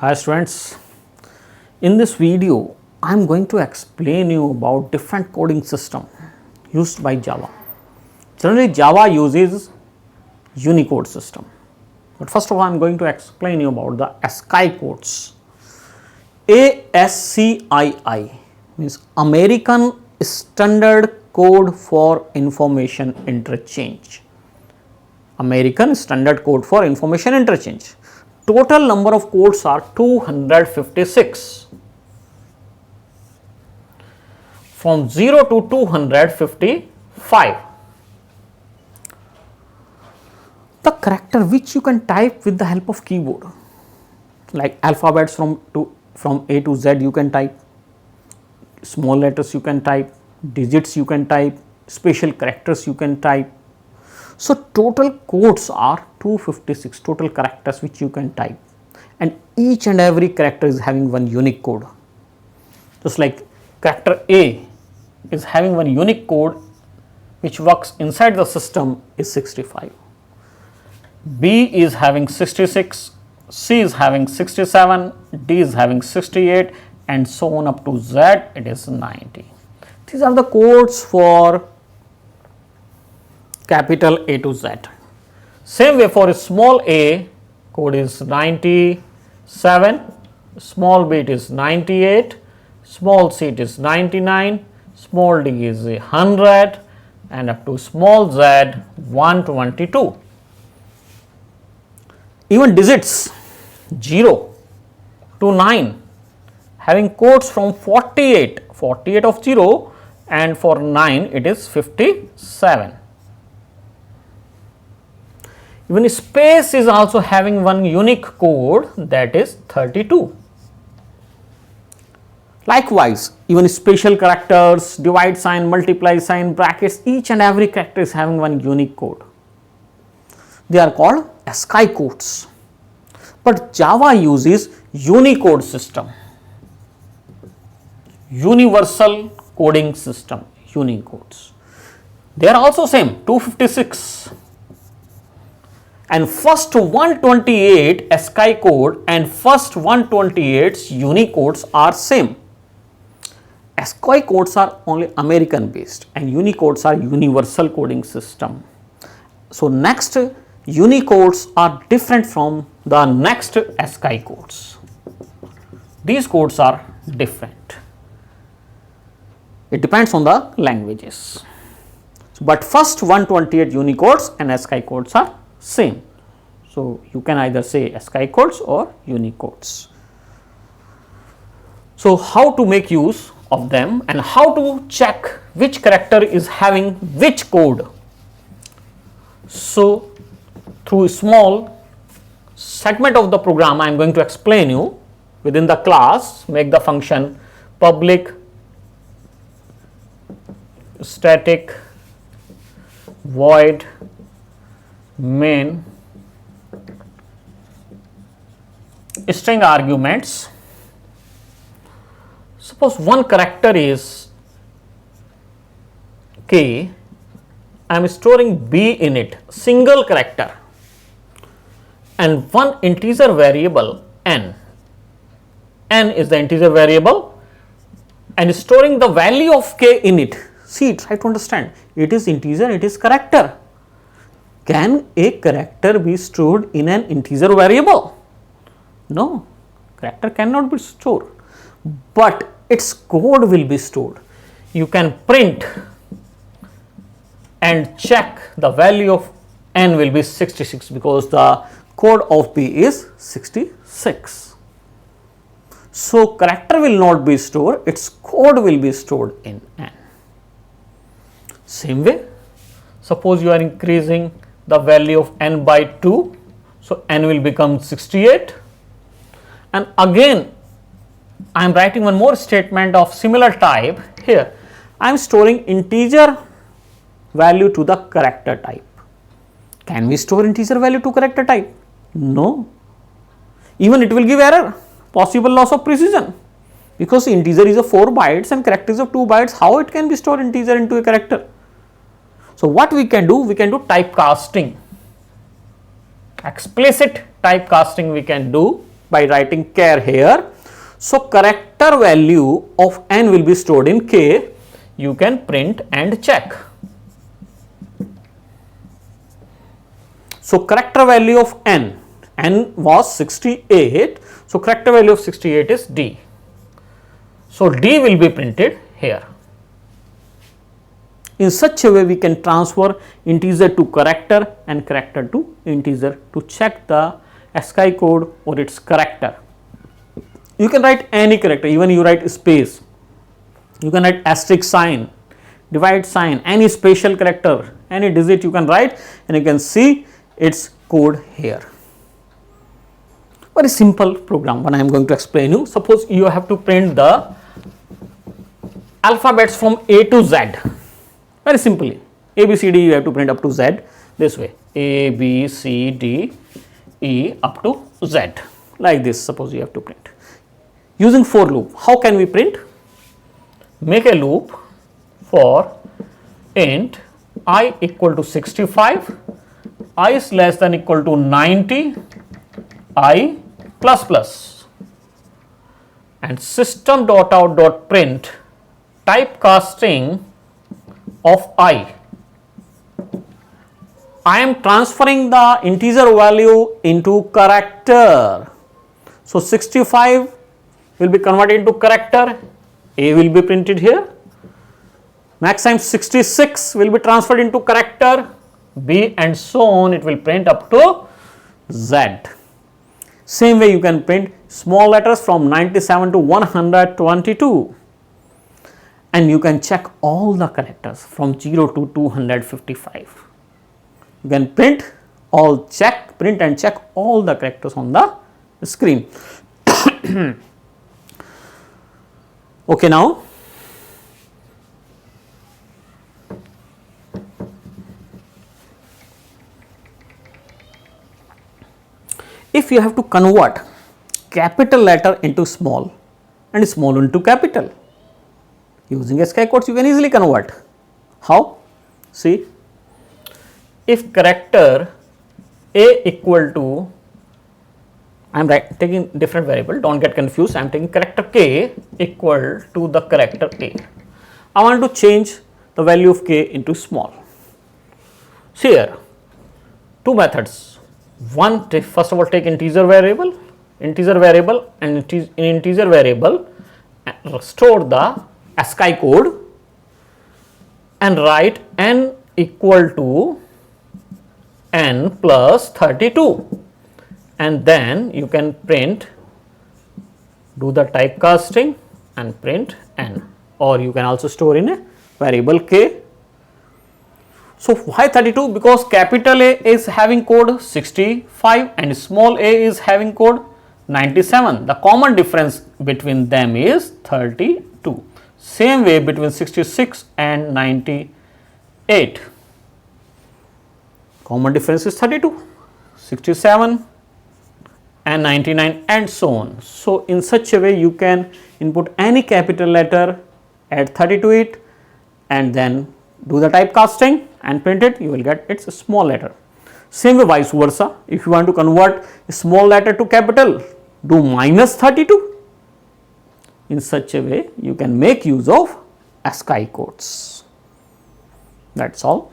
Hi students, in this video I am going to explain you about different coding system used by Java. Generally Java uses Unicode system, but first of all I am going to explain you about the ASCII codes. ASCII means American Standard Code for Information Interchange. American Standard Code for Information Interchange. Total number of codes are 256 from 0 to 255. The character which you can type with the help of keyboard, like alphabets from A to Z you can type, small letters you can type, digits you can type, special characters you can type. So total codes are 256 total characters which you can type, and each and every character is having one unique code. Just like character A is having one unique code which works inside the system is 65. B is having 66, C is having 67, D is having 68, and so on up to Z it is 90. These are the codes for capital A to Z. Same way for small a, code is 97, small b it is 98, small c it is 99, small d is 100, and up to small z 122. Even digits 0 to 9 having codes from 48 of 0, and for 9 it is 57. Even space is also having one unique code, that is 32. Likewise, even special characters, divide sign, multiply sign, brackets, each and every character is having one unique code. They are called ASCII codes. But Java uses Unicode system, universal coding system, Unicodes. They are also same 256. And first 128 ASCII code and first 128 Unicodes are same. ASCII codes are only American based and Unicodes are universal coding system. So next Unicodes are different from the next ASCII codes. These codes are different. It depends on the languages. But first 128 Unicodes and ASCII codes are same. So you can either say ASCII codes or Unicodes. So how to make use of them and how to check which character is having which code. So through a small segment of the program I am going to explain you within the class. Make the function public static void main string arguments. Suppose one character is K, I am storing B in it, single character, and one integer variable N. N is the integer variable and storing the value of K in it. See, try to understand, it is integer, it is character. Can a character be stored in an integer variable? No, character cannot be stored, but its code will be stored. You can print and check the value of N will be 66 because the code of B is 66. So character will not be stored, its code will be stored in N. Same way, suppose you are increasing the value of N by 2, so N will become 68, and again I am writing one more statement of similar type. Here I am storing integer value to the character type. Can we store integer value to character type? No, even it will give error, possible loss of precision, because integer is of 4 bytes and character is of 2 bytes. How it can be stored integer into a character? So what we can do? We can do typecasting, explicit typecasting we can do by writing char here. So character value of n will be stored in k. You can print and check. So character value of n was 68. So character value of 68 is d. So d will be printed here. In such a way, we can transfer integer to character and character to integer to check the ASCII code or its character. You can write any character, even you write space, you can write asterisk sign, divide sign, any special character, any digit you can write, and you can see its code here. Very simple program when I am going to explain you. Suppose you have to print the alphabets from A to Z. Very simply, A, B, C, D you have to print up to Z this way, A, B, C, D, E up to Z, like this. Suppose you have to print using for loop. How can we print? Make a loop for int I equal to 65, I is less than equal to 90, I plus plus, and system.out.print typecasting of I. I am transferring the integer value into character. So 65 will be converted into character, A will be printed here. Next time 66 will be transferred into character, B, and so on, it will print up to Z. Same way you can print small letters from 97 to 122. And you can check all the characters from 0 to 255. You can print and check all the characters on the screen. Okay, now if you have to convert capital letter into small and small into capital, using ASCII codes you can easily convert. How? See, if character A equal to, I am taking different variable, don't get confused, I am taking character K equal to the character A. I want to change the value of K into small. See here, two methods. One, first of all take integer variable and in integer variable store the ASCII code and write n equal to n plus 32, and then you can print, do the typecasting and print n, or you can also store in a variable k. So why 32? Because capital A is having code 65 and small a is having code 97. The common difference between them is 32. Same way between 66 and 98. Common difference is 32, 67 and 99 and so on. So in such a way you can input any capital letter, add 30 to it, and then do the typecasting and print it, you will get its small letter. Same way vice versa, if you want to convert a small letter to capital, do minus 32. In such a way you can make use of ASCII codes. That's all.